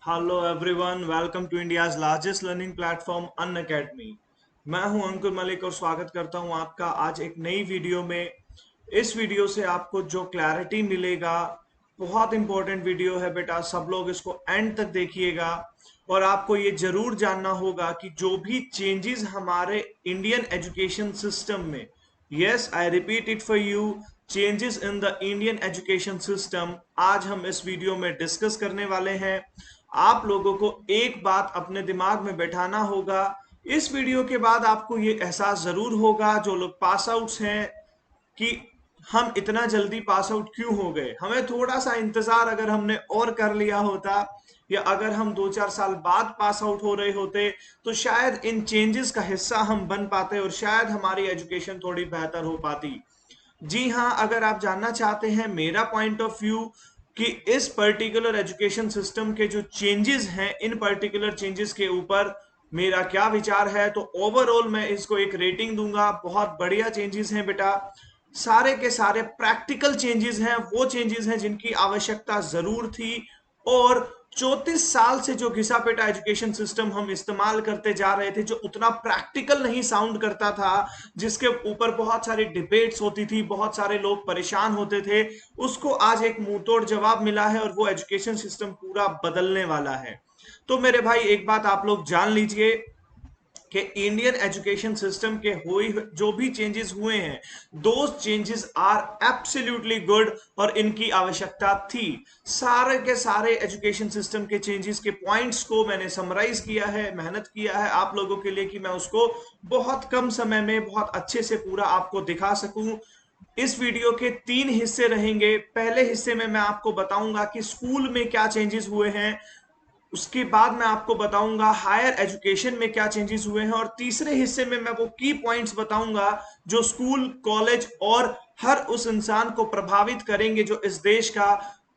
Hello everyone, welcome to India's largest learning platform Unacademy. मैं हूं अंकुर मलिक और स्वागत करता हूं आपका आज एक नई वीडियो में। इस वीडियो से आपको जो क्लैरिटी मिलेगा, बहुत इंपॉर्टेंट वीडियो है बेटा, सब लोग इसको एंड तक देखिएगा। और आपको ये जरूर जानना होगा कि जो भी चेंजेस हमारे इंडियन एजुकेशन सिस्टम में, yes I repeat it for you, changes in the Indian education system, आज हम इस वीडियो में डिस्कस करने वाले हैं। आप लोगों को एक बात अपने दिमाग में बैठाना होगा। इस वीडियो के बाद आपको ये एहसास जरूर होगा, जो लोग पास आउट्स हैं, कि हम इतना जल्दी पास आउट क्यों हो गए। हमें थोड़ा सा इंतजार अगर हमने और कर लिया होता, या अगर हम 2-4 साल बाद पास आउट हो रहे होते, तो शायद इन चेंजेस का हिस्सा हम बन पाते और शायद हमारी एजुकेशन थोड़ी बेहतर हो पाती। जी हाँ, अगर आप जानना चाहते हैं मेरा पॉइंट ऑफ व्यू कि इस पर्टिकुलर एजुकेशन सिस्टम के जो चेंजेस हैं, इन पर्टिकुलर चेंजेस के ऊपर मेरा क्या विचार है, तो ओवरऑल मैं इसको एक रेटिंग दूंगा। बहुत बढ़िया चेंजेस हैं बेटा, सारे के सारे प्रैक्टिकल चेंजेस हैं, वो चेंजेस हैं जिनकी आवश्यकता जरूर थी। और 34 साल से जो घिसा पेटा एजुकेशन सिस्टम हम इस्तेमाल करते जा रहे थे, जो उतना प्रैक्टिकल नहीं साउंड करता था, जिसके ऊपर बहुत सारी डिबेट्स होती थी, बहुत सारे लोग परेशान होते थे, उसको आज एक मुंहतोड़ जवाब मिला है और वो एजुकेशन सिस्टम पूरा बदलने वाला है। तो मेरे भाई एक बात आप लोग जान लीजिए कि इंडियन एजुकेशन सिस्टम के हुई जो भी चेंजेस हुए हैं, दो चेंजेस आर एब्सोल्युटली गुड और इनकी आवश्यकता थी। सारे के सारे एजुकेशन सिस्टम के चेंजेस के पॉइंट्स को मैंने समराइज किया है, मेहनत किया है आप लोगों के लिए कि मैं उसको बहुत कम समय में बहुत अच्छे से पूरा आपको दिखा सकूं। इस वीडियो के 3 हिस्से रहेंगे। पहले हिस्से में मैं आपको बताऊंगा कि स्कूल में क्या चेंजेस हुए हैं, उसके बाद मैं आपको बताऊंगा हायर एजुकेशन में क्या चेंजेस हुए हैं, और तीसरे हिस्से में मैं वो की पॉइंट्स बताऊंगा जो स्कूल, कॉलेज और हर उस इंसान को प्रभावित करेंगे जो इस देश का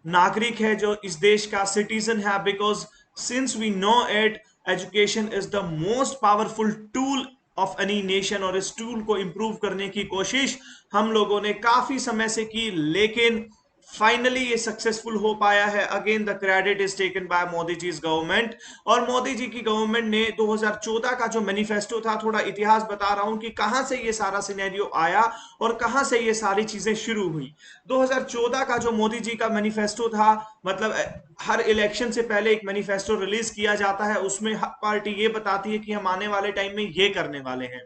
नागरिक है, जो इस देश का सिटीजन है। Because since we know it, education is the most powerful tool of any nation, और इस टूल को इंप्रूव करने की कोशिश हम लोगों ने काफी समय से की, लेकिन फाइनली ये सक्सेसफुल हो पाया है। Again the credit is taken by Modi ji government. और मोदी जी की गवर्नमेंट ने 2014 का जो मैनिफेस्टो था, थोड़ा इतिहास बता रहा हूं कि कहां से ये सारा सिनेरियो आया और कहां से ये सारी चीजें शुरू हुई। 2014 का जो मोदी जी का मैनिफेस्टो था, मतलब हर इलेक्शन से पहले एक मैनिफेस्टो रिलीज किया जाता है, उसमें हर पार्टी ये बताती है कि हम आने वाले टाइम में ये करने वाले हैं।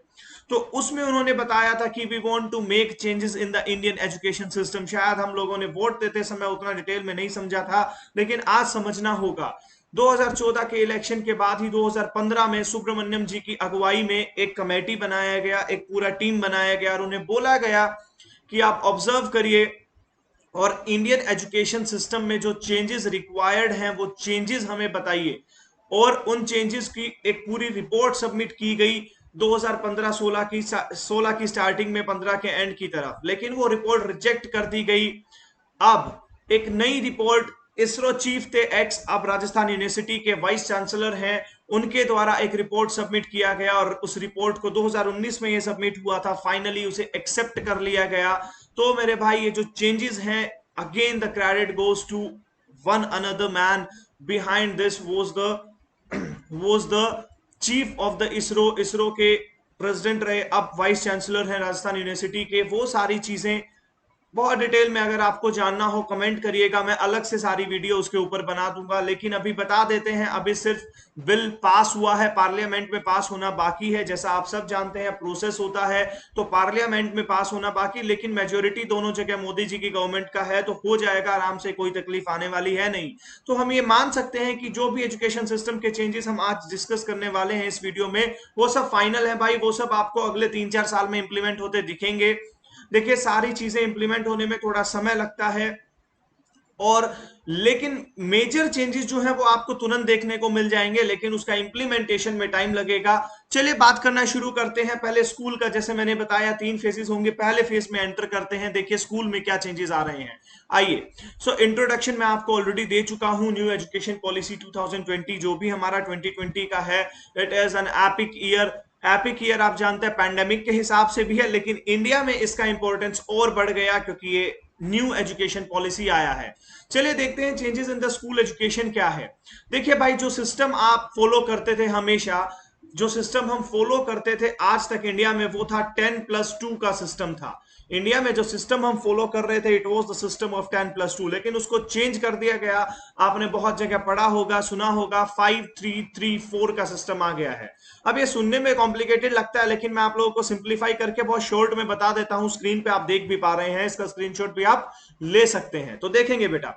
तो उसमें उन्होंने बताया था कि we want to make changes in the Indian education system. शायद हम लोगों ने वोट देते समय उतना डिटेल में नहीं समझा था, लेकिन आज समझना होगा। 2014 के इलेक्शन के बाद ही 2015 में सुब्रमण्यम जी की अगुवाई में एक कमेटी बनाया गया, एक पूरा टीम बनाया गया, और उन्हें बोला गया कि आप ऑब्जर्व करिए और इंडियन एजुकेशन सिस्टम में जो चेंजेस रिक्वायर्ड हैं वो चेंजेस हमें बताइए। और उन चेंजेस की एक पूरी रिपोर्ट सबमिट की गई 2015-16 की स्टार्टिंग में, 15 के एंड की तरफ, लेकिन वो रिपोर्ट रिजेक्ट कर दी गई। अब एक नई रिपोर्ट, इसरो चीफ थे एक्स, अब राजस्थान यूनिवर्सिटी के वाइस चांसलर हैं, उनके द्वारा एक रिपोर्ट सबमिट किया गया, और उस रिपोर्ट को 2019 में ये सबमिट हुआ था, फाइनली उसे एक्सेप्ट कर लिया गया। तो मेरे भाई ये जो चेंजेस हैं, again the credit goes to one another man behind this, was the chief of the ISRO. ISRO के प्रेसिडेंट रहे, अब वाइस चांसलर हैं राजस्थान यूनिवर्सिटी के। वो सारी चीजें बहुत डिटेल में अगर आपको जानना हो कमेंट करिएगा, मैं अलग से सारी वीडियो उसके ऊपर बना दूंगा। लेकिन अभी बता देते हैं, अभी सिर्फ बिल पास हुआ है, पार्लियामेंट में पास होना बाकी है। जैसा आप सब जानते हैं प्रोसेस होता है, तो पार्लियामेंट में पास होना बाकी, लेकिन मेजोरिटी दोनों जगह मोदी जी की गवर्नमेंट का है, तो हो जाएगा आराम से, कोई तकलीफ आने वाली है नहीं। तो हम ये मान सकते हैं कि जो भी एजुकेशन सिस्टम के चेंजेस हम आज डिस्कस करने वाले हैं इस वीडियो में, वो सब फाइनल है भाई। वो सब आपको अगले 3-4 साल में इंप्लीमेंट होते दिखेंगे। देखिए, सारी चीजें इंप्लीमेंट होने में थोड़ा समय लगता है, और लेकिन मेजर चेंजेस जो है वो आपको तुरंत देखने को मिल जाएंगे, लेकिन उसका इंप्लीमेंटेशन में टाइम लगेगा। चलिए बात करना शुरू करते हैं। पहले स्कूल का, जैसे मैंने बताया 3 फेजेस होंगे, पहले फेज में एंटर करते हैं। देखिए स्कूल में क्या चेंजेस आ रहे हैं, आइए। सो इंट्रोडक्शन मैं आपको ऑलरेडी दे चुका हूं। न्यू एजुकेशन पॉलिसी 2020 जो भी हमारा 2020 का है, it is an epic year. Epic year आप जानते हैं पैंडेमिक के हिसाब से भी है, लेकिन इंडिया में इसका इंपॉर्टेंस और बढ़ गया, क्योंकि ये न्यू एजुकेशन पॉलिसी आया है। चलिए देखते हैं changes in the school education क्या है। देखिए भाई, जो सिस्टम आप फॉलो करते थे हमेशा, जो सिस्टम हम फॉलो करते थे आज तक इंडिया में, वो था 10+2 का सिस्टम था। इंडिया में जो सिस्टम हम फॉलो कर रहे थे, it was the system of 10+2, लेकिन उसको चेंज कर दिया गया। आपने बहुत जगह पढ़ा होगा, सुना होगा, 5-3-3-4 का सिस्टम आ गया है। अब ये सुनने में कॉम्प्लिकेटेड लगता है, लेकिन मैं आप लोगों को सिंप्लीफाई करके बहुत शॉर्ट में बता देता हूं। स्क्रीन पे आप देख भी पा रहे हैं, इसका स्क्रीनशॉट भी आप ले सकते हैं। तो देखेंगे बेटा,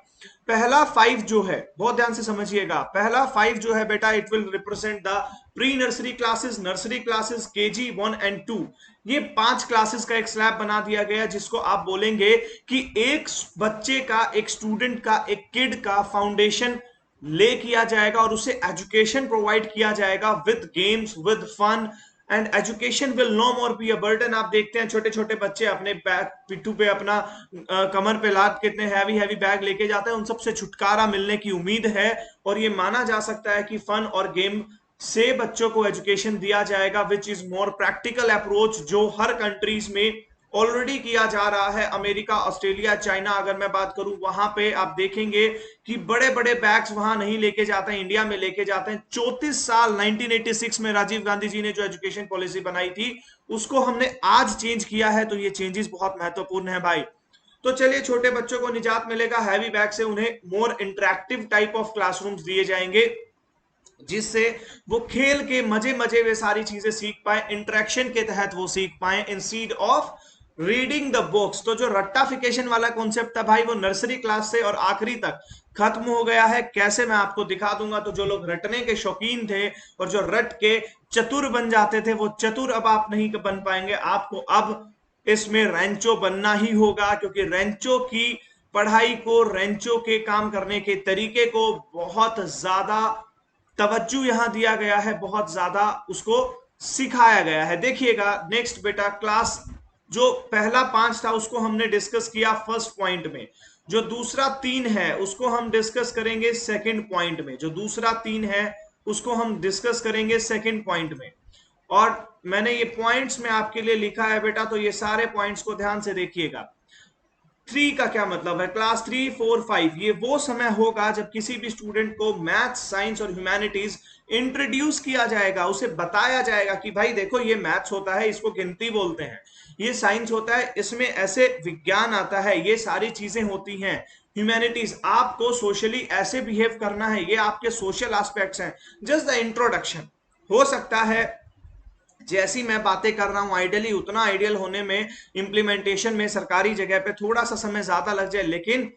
पहला 5 जो है, बहुत ध्यान से समझिएगा, पहला 5 जो है बेटा, it will represent the pre nursery classes, nursery classes, KG 1 and 2। ये 5 क्लासेस का एक स्लैब बना दिया गया, जिसको आप बोलेंगे कि एक बच्चे का, एक स्टूडेंट का, एक किड का फाउंडेशन ले किया जाएगा और उसे एजुकेशन प्रोवाइड किया जाएगा with games, with fun, and education will no more be a burden. आप देखते हैं छोटे छोटे बच्चे अपने बैग पिट्ठू पे, अपना कमर पे लाद के इतने हैवी हैवी बैग लेके जाते हैं, उन सबसे छुटकारा मिलने की उम्मीद है। और ये माना जा सकता है कि फन और गेम से बच्चों को एजुकेशन दिया जाएगा, which is more practical approach, जो हर कंट्रीज में ऑलरेडी किया जा रहा है। अमेरिका, ऑस्ट्रेलिया, चाइना, अगर मैं बात करूं, वहां पे आप देखेंगे कि बड़े बड़े बैग्स वहां नहीं लेके जाते हैं, इंडिया में लेके जाते हैं। 34 साल 1986 में राजीव गांधी जी ने जो एजुकेशन पॉलिसी बनाई थी, उसको हमने आज चेंज किया है। तो ये चेंजेस बहुत महत्वपूर्ण है भाई। तो चलिए, छोटे बच्चों को निजात मिलेगा हैवी बैग से, उन्हें मोर इंटरेक्टिव टाइप ऑफ क्लासरूम्स दिए जाएंगे, जिससे वो खेल के मजे मजे वे सारी चीजें सीख पाए, इंटरेक्शन के तहत वो सीख पाए, instead of reading the books. तो जो रट्टाफिकेशन वाला कॉन्सेप्ट था भाई, वो नर्सरी क्लास से और आखिरी तक खत्म हो गया है। कैसे, मैं आपको दिखा दूंगा। तो जो लोग रटने के शौकीन थे और जो रट के चतुर बन जाते थे, वो चतुर अब आप नहीं बन पाएंगे। आपको अब इसमें रेंचो बनना ही होगा, क्योंकि रेंचो की पढ़ाई को, रेंचो के काम करने के तरीके को बहुत ज्यादा तवज्जो यहां दिया गया है, बहुत ज्यादा उसको सिखाया गया है। देखिएगा नेक्स्ट बेटा, क्लास जो पहला 5 था उसको हमने डिस्कस किया फर्स्ट पॉइंट में, जो दूसरा 3 है उसको हम डिस्कस करेंगे सेकंड पॉइंट में, जो दूसरा 3 है उसको हम डिस्कस करेंगे सेकंड पॉइंट में। और मैंने ये पॉइंट्स में आपके लिए लिखा है बेटा, तो ये सारे पॉइंट्स को ध्यान से देखिएगा। 3 का क्या मतलब है, क्लास 3, 4, 5, ये वो समय होगा जब किसी भी स्टूडेंट को मैथ्स, साइंस और ह्यूमैनिटीज इंट्रोड्यूस किया जाएगा, उसे बताया जाएगा कि भाई देखो, ये मैथ्स होता है, इसको गिनती बोलते हैं, ये साइंस होता है, इसमें ऐसे विज्ञान आता है, ये सारी चीजें होती हैं। ह्यूमैनिटीज, आपको सोशली ऐसे बिहेव करना है, ये आपके सोशल एस्पेक्ट्स हैं। Just the introduction. हो सकता है जैसी मैं बातें कर रहा हूं आइडियली, उतना आइडियल होने में, इंप्लीमेंटेशन में सरकारी जगह पे थोड़ा सा समय ज्यादा लग जाए, लेकिन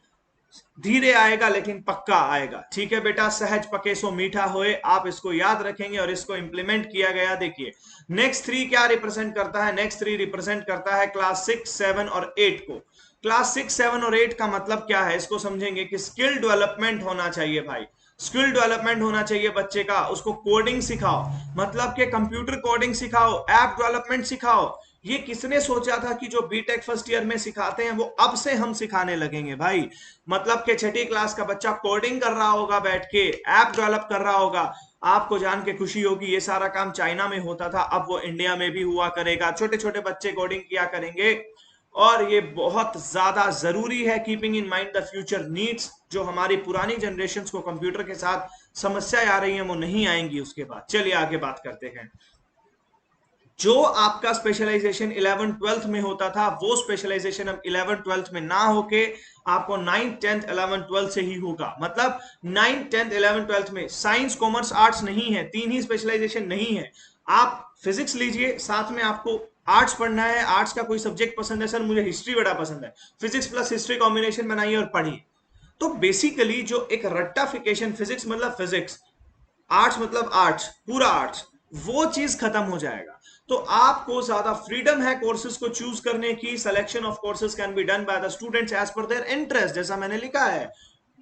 धीरे आएगा लेकिन पक्का आएगा। ठीक है बेटा, सहज पके सो मीठा होए, आप इसको याद रखेंगे और इसको इंप्लीमेंट किया गया। देखिए नेक्स्ट 3 क्या रिप्रेजेंट करता है, नेक्स्ट 3 रिप्रेजेंट करता है क्लास 6, 7 और 8 को। क्लास 6, 7 और 8 का मतलब क्या है, इसको समझेंगे कि स्किल डेवलपमेंट होना चाहिए भाई। स्किल डेवलपमेंट होना चाहिए बच्चे का, उसको कोडिंग सिखाओ, मतलब कि कंप्यूटर कोडिंग सिखाओ, ऐप डेवलपमेंट सिखाओ। ये किसने सोचा था कि जो बीटेक फर्स्ट ईयर में सिखाते हैं वो अब से हम सिखाने लगेंगे भाई। मतलब कि छठी क्लास का बच्चा कोडिंग कर रहा होगा, बैठ के ऐप डेवलप कर रहा होगा। आपको जान के खुशी होगी, ये सारा काम चाइना में होता था, अब वो इंडिया में भी हुआ करेगा। छोटे छोटे बच्चे कोडिंग किया करेंगे, और ये बहुत ज्यादा जरूरी है, keeping in mind the future needs. जो हमारी पुरानी जनरेशन को कंप्यूटर के साथ समस्या आ रही है, वो नहीं आएंगी उसके बाद। चलिए आगे बात करते हैं। जो आपका स्पेशलाइजेशन 11th 12th में होता था, वो स्पेशलाइजेशन अब 11th 12th में ना होके आपको 9th 10th 11th 12th से ही होगा। मतलब 9th 10th 11th 12th में साइंस, कॉमर्स, आर्ट्स नहीं है, 3 ही स्पेशलाइजेशन नहीं है। आप फिजिक्स लीजिए, साथ में आपको आर्ट्स पढ़ना है, आर्ट्स का कोई सब्जेक्ट पसंद है, सर मुझे हिस्ट्री बड़ा पसंद है, फिजिक्स प्लस हिस्ट्री कॉम्बिनेशन बनाइए और पढ़िए। तो बेसिकली जो एक रट्टाफिकेशन, फिजिक्स मतलब फिजिक्स, आर्ट्स मतलब आर्ट्स, पूरा आर्ट्स, वो चीज खत्म हो जाएगा। तो आपको ज्यादा फ्रीडम है कोर्सेज को चूज करने की। Selection of courses can be done by the students as per their interest, जैसा मैंने लिखा है।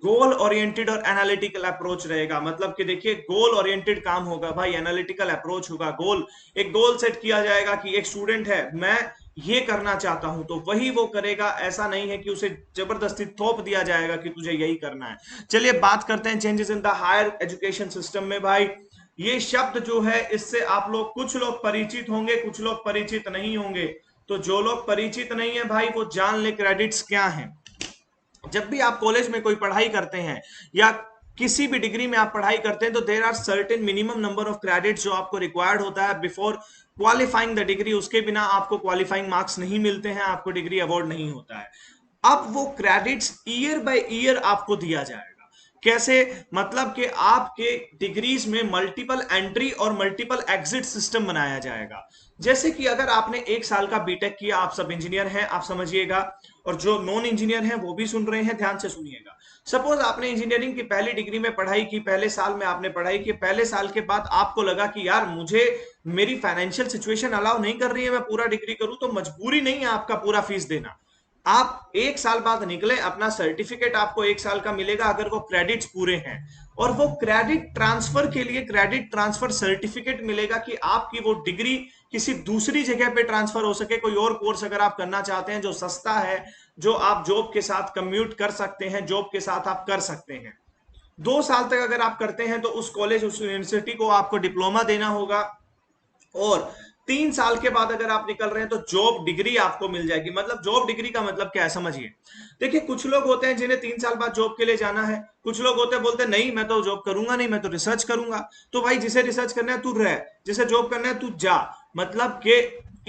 गोल ओरिएंटेड और एनालिटिकल अप्रोच रहेगा, मतलब कि देखिए गोल ओरिएंटेड काम होगा भाई, एनालिटिकल अप्रोच होगा। गोल, एक गोल सेट किया जाएगा कि एक स्टूडेंट है, मैं ये करना चाहता हूं, तो वही वो करेगा। ऐसा नहीं है कि उसे जबरदस्ती थोप दिया जाएगा कि तुझे यही करना है। चलिए बात करते हैं changes in the higher education system में भाई। ये शब्द जो है, इससे आप लोग, कुछ लोग परिचित होंगे, कुछ लोग परिचित नहीं होंगे। तो जो लोग परिचित नहीं है भाई, वो जान ले क्रेडिट्स क्या हैं। जब भी आप कॉलेज में कोई पढ़ाई करते हैं या किसी भी डिग्री में आप पढ़ाई करते हैं तो there are certain minimum number of credits जो आपको रिक्वायर्ड होता है बिफोर क्वालिफाइंग द डिग्री। उसके बिना आपको क्वालिफाइंग मार्क्स नहीं मिलते हैं, आपको डिग्री अवार्ड नहीं होता है। अब वो क्रेडिट्स ईयर बाय ईयर आपको दिया जाएगा। कैसे? मतलब कि आपके डिग्रीज में मल्टीपल एंट्री और मल्टीपल एग्जिट सिस्टम बनाया जाएगा। जैसे कि अगर आपने एक साल का बीटेक किया, आप सब इंजीनियर हैं, आप समझिएगा, और जो नॉन इंजीनियर हैं वो भी सुन रहे हैं, ध्यान से सुनिएगा। सपोज आपने इंजीनियरिंग की पहली डिग्री में पढ़ाई की, पहले साल में आपने पढ़ाई की, पहले साल के बाद आपको लगा कि यार मुझे मेरी फाइनेंशियल सिचुएशन अलाउ नहीं कर रही है मैं पूरा डिग्री करूं, तो मजबूरी नहीं है आपका पूरा फीस देना। आप एक साल बाद निकले, अपना सर्टिफिकेट आपको एक साल का मिलेगा अगर वो क्रेडिट्स पूरे हैं, और वो क्रेडिट ट्रांसफर के लिए क्रेडिट ट्रांसफर सर्टिफिकेट मिलेगा कि आपकी वो डिग्री किसी दूसरी जगह पे ट्रांसफर हो सके। कोई और कोर्स अगर आप करना चाहते हैं जो सस्ता है, जो आप जॉब के साथ कम्यूट कर सकते हैं, जॉब के साथ आप कर सकते हैं। 2 साल तक अगर आप करते हैं तो उस कॉलेज, उस यूनिवर्सिटी को आपको डिप्लोमा देना होगा, और 3 साल के बाद अगर आप निकल रहे हैं तो जॉब डिग्री आपको मिल जाएगी। मतलब जॉब डिग्री का मतलब क्या है समझिए। देखिए, कुछ लोग होते हैं जिन्हें 3 साल बाद जॉब के लिए जाना है, कुछ लोग होते हैं बोलते हैं नहीं मैं तो जॉब करूंगा नहीं, मैं तो रिसर्च करूंगा। तो भाई जिसे रिसर्च करना है तू रह, जिसे जॉब करना है तू जा। मतलब कि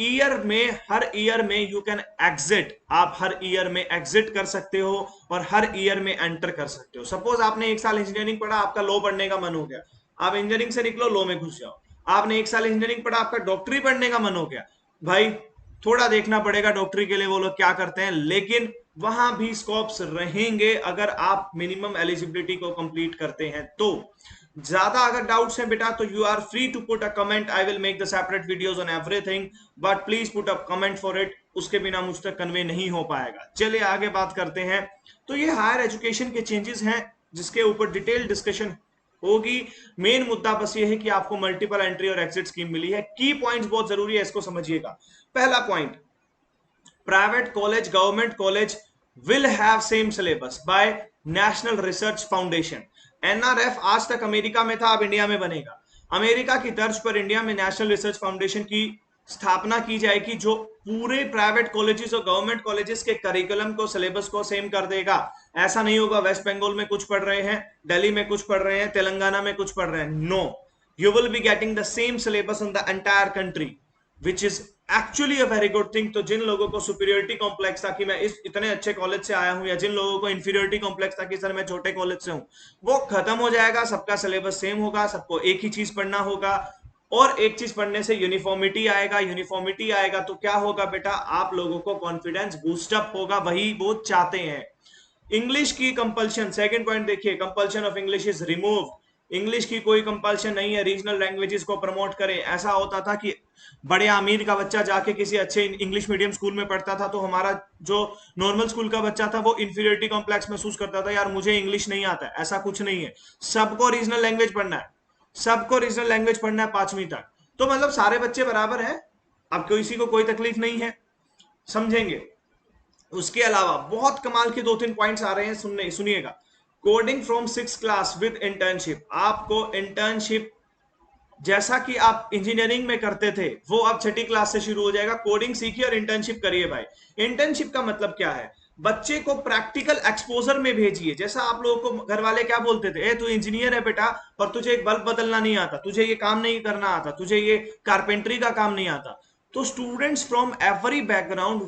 ईयर में, हर ईयर में यू कैन एग्जिट, आप हर ईयर में एग्जिट कर सकते हो और हर ईयर में एंटर कर सकते हो। सपोज आपने एक साल इंजीनियरिंग पढ़ा, आपका लॉ पढ़ने का मन हो गया, आप इंजीनियरिंग से निकलो लॉ में घुस जाओ। आपने एक साल इंजीनियरिंग पढ़ा, आपका डॉक्टरी पढ़ने का मन हो गया, भाई थोड़ा देखना पड़ेगा डॉक्टरी के लिए वो लोग क्या करते हैं, लेकिन वहां भी स्कोप्स रहेंगे अगर आप मिनिमम एलिजिबिलिटी को कंप्लीट करते हैं तो। ज्यादा अगर डाउट्स हैं बेटा तो you are free to put a comment, I will make the separate videos on everything, but please put a comment for it, उसके बिना मुझ तक कन्वे नहीं हो पाएगा। चलिए आगे बात करते हैं। तो ये हायर एजुकेशन के चेंजेस हैं जिसके ऊपर डिटेल डिस्कशन होगी। मेन मुद्दा बस ये है कि आपको मल्टीपल एंट्री और एग्जिट स्कीम मिली है। की पॉइंट्स बहुत जरूरी है, इसको समझिएगा। पहला point, private college government college will have same syllabus by national research foundation. NRF आज तक अमेरिका में था, अब इंडिया में बनेगा। अमेरिका की तर्ज पर इंडिया में नेशनल रिसर्च फाउंडेशन की स्थापना की जाएगी जो पूरे प्राइवेट कॉलेजेस और गवर्नमेंट कॉलेजेस के करिकुलम को, सिलेबस को सेम कर देगा। ऐसा नहीं होगा वेस्ट बंगाल में कुछ पढ़ रहे हैं, दिल्ली में कुछ पढ़ रहे हैं, तेलंगाना में कुछ पढ़ रहे हैं। No, you will be getting the same syllabus in the entire country, which is actually a very good thing. तो जिन लोगों को सुपीरियरिटी कॉम्प्लेक्स था कि मैं इस इतने अच्छे कॉलेज से आया हूं, या जिन लोगों को इंफीरियरिटी कॉम्प्लेक्स था कि सर मैं छोटे कॉलेज से हूं, वो खत्म हो जाएगा। सबका सिलेबस सेम होगा, सबको एक ही चीज पढ़ना होगा, और एक चीज पढ़ने से यूनिफॉर्मिटी आएगा। यूनिफॉर्मिटी आएगा तो क्या होगा बेटा, आप लोगों को कॉन्फिडेंस बूस्टअप होगा, वही वो चाहते हैं। इंग्लिश की कंपल्शन, सेकंड पॉइंट देखिए, compulsion of English is remove. English की कोई कंपल्शन नहीं है, रीजनल लैंग्वेजेस को प्रमोट करें। ऐसा होता था कि बड़े अमीर का बच्चा जाके किसी अच्छे इंग्लिश मीडियम स्कूल में पढ़ता था तो हमारा जो नॉर्मल स्कूल का बच्चा था वो इंफीरियरिटी कॉम्प्लेक्स महसूस करता था, यार मुझे इंग्लिश नहीं आता है। ऐसा कुछ नहीं है, सबको रीजनल लैंग्वेज पढ़ना है, सबको रीजनल लैंग्वेज पढ़ना है 5वीं तक। तो मतलब सारे बच्चे बराबर हैं, अब किसी को कोई तकलीफ नहीं है, समझेंगे। उसके अलावा बहुत कमाल के 2-3 पॉइंट्स आ रहे हैं, सुनने सुनिएगा। Coding from 6 class with internship, आपको इंटर्नशिप जैसा कि आप इंजीनियरिंग में करते थे वो अब 6ठी क्लास से शुरू हो जाएगा। कोडिंग सीखिए और इंटर्नशिप करिए भाई। इंटर्नशिप का मतलब क्या है, बच्चे को प्रैक्टिकल एक्सपोजर में भेजिए। जैसा आप लोगों को घर वाले क्या बोलते थे, ए तू इंजीनियर है बेटा और तुझे एक बल्ब बदलना नहीं आता, तुझे ये काम नहीं करना आता, तुझे ये कारपेंटरी का काम नहीं आता। तो students from every background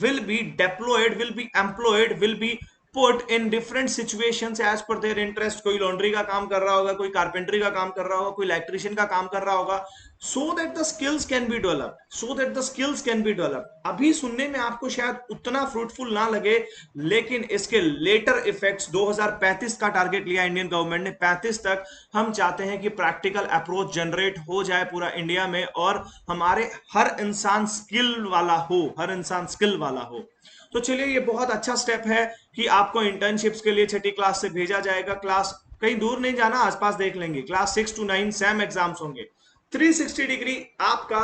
will be deployed, will be employed, will be put in different situations as per their interest। कोई लॉन्ड्री का काम कर रहा होगा, कोई कारपेंटरी का काम कर रहा होगा, कोई इलेक्ट्रिशियन का काम कर रहा होगा, so that the skills can be developed, so that the skills can be developed। अभी सुनने में आपको शायद उतना फ्रूटफुल ना लगे, लेकिन इसके लेटर इफेक्ट्स 2035 का टारगेट लिया इंडियन गवर्नमेंट ने। 35 तक हम चाहते हैं कि प्रैक्टिकल अप्रोच जनरेट हो जाए पूरा इंडिया में, और हमारे हर इंसान स्किल वाला हो, हर इंसान स्किल वाला हो। तो चलिए, ये बहुत अच्छा स्टेप है कि आपको इंटर्नशिप्स के लिए 6ठी क्लास से भेजा जाएगा। क्लास कहीं दूर नहीं जाना, आसपास देख लेंगे। क्लास 6 to 9 सैम एग्जाम्स होंगे। 360 डिग्री आपका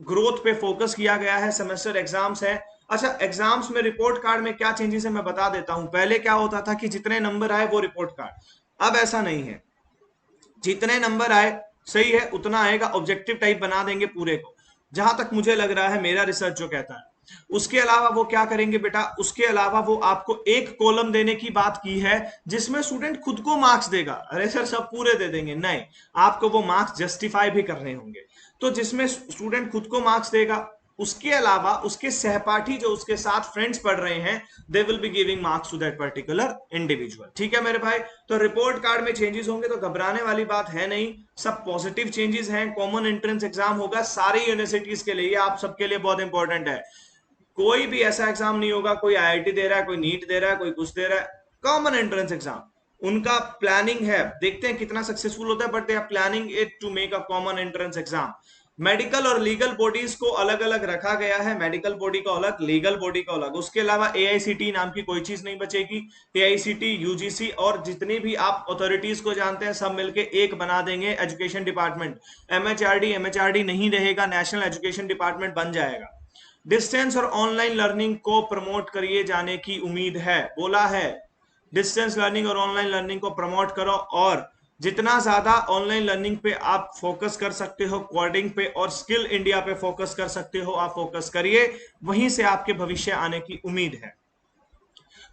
ग्रोथ पे फोकस किया गया है, सेमेस्टर एग्जाम्स है। अच्छा, एग्जाम्स में रिपोर्ट कार्ड में क्या चेंजेस है मैं बता देता हूं। पहले क्या होता था कि जितने नंबर आए वो रिपोर्ट कार्ड, अब ऐसा नहीं है। जितने नंबर आए सही है उतना आएगा, ऑब्जेक्टिव टाइप बना देंगे पूरे को। जहां तक मुझे लग रहा है, मेरा रिसर्च जो कहता है उसके अलावा वो क्या करेंगे बेटा, उसके अलावा वो आपको एक कॉलम देने की बात की है जिसमें स्टूडेंट खुद को मार्क्स देगा। अरे सर सब पूरे दे देंगे, नहीं, आपको वो मार्क्स जस्टिफाई भी करने होंगे। तो जिसमें स्टूडेंट खुद को मार्क्स देगा, उसके अलावा उसके सहपाठी जो उसके साथ फ्रेंड्स पढ़ रहे हैं, they will be giving marks to that particular individual. ठीक है मेरे भाई, तो रिपोर्ट कार्ड में चेंजेस होंगे तो घबराने वाली बात है नहीं, सब पॉजिटिव चेंजेस हैं। कॉमन एंट्रेंस एग्जाम होगा सारी यूनिवर्सिटीज के लिए, आप सबके लिए बहुत इंपॉर्टेंट है। कोई भी ऐसा एग्जाम नहीं होगा कोई आईआईटी दे रहा है, कोई नीट दे रहा है, कोई कुछ दे रहा है। कॉमन एंट्रेंस एग्जाम उनका प्लानिंग है, देखते हैं कितना सक्सेसफुल होता है, but they are planning it to make a common entrance exam. Medical और लीगल बॉडीज को अलग अलग रखा गया है, मेडिकल बॉडी का अलग, लीगल बॉडी का अलग। उसके अलावा एआईसीटी नाम की कोई चीज नहीं बचेगी। एआईसीटी, यूजीसी और जितनी भी आप अथॉरिटीज को जानते हैं सब मिलके एक बना देंगे एजुकेशन डिपार्टमेंट। एमएचआरडी नहीं रहेगा, नेशनल एजुकेशन डिपार्टमेंट बन जाएगा। डिस्टेंस और ऑनलाइन लर्निंग को प्रमोट करिए जाने की उम्मीद है, बोला है डिस्टेंस लर्निंग और ऑनलाइन लर्निंग को प्रमोट करो, और जितना ज्यादा ऑनलाइन लर्निंग पे आप फोकस कर सकते हो, कोडिंग पे और स्किल इंडिया पे फोकस कर सकते हो, आप फोकस करिए, वहीं से आपके भविष्य आने की उम्मीद है।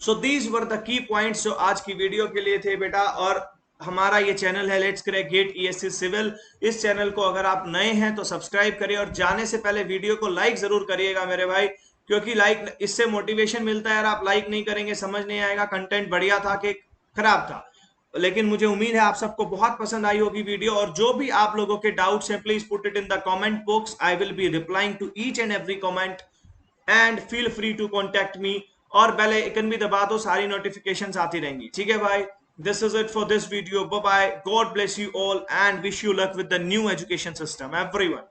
So these were the key points जो आज की वीडियो के लिए थे बेटा। और हमारा ये चैनल है let's crack GATE ESC civil. इस चैनल को अगर आप नए हैं तो सब्सक्राइब करिए, और जाने से पहले वीडियो को लाइक जरूर करिएगा मेरे भाई, क्योंकि लाइक इससे मोटिवेशन मिलता है। यार आप लाइक नहीं करेंगे समझ नहीं आएगा कंटेंट बढ़िया था कि खराब था। लेकिन मुझे उम्मीद है आप सबको बहुत पसंद आई होगी वीडियो, और जो भी आप लोगों के डाउट्स हैं please put it in the comment box. I will be replying to each and every comment, and feel free to contact me. और बेल आइकन भी दबा दो, सारी नोटिफिकेशंस आती रहेंगी। ठीक है भाई, this is it for this video. Bye bye, God bless you all and wish you luck with the new education system everyone.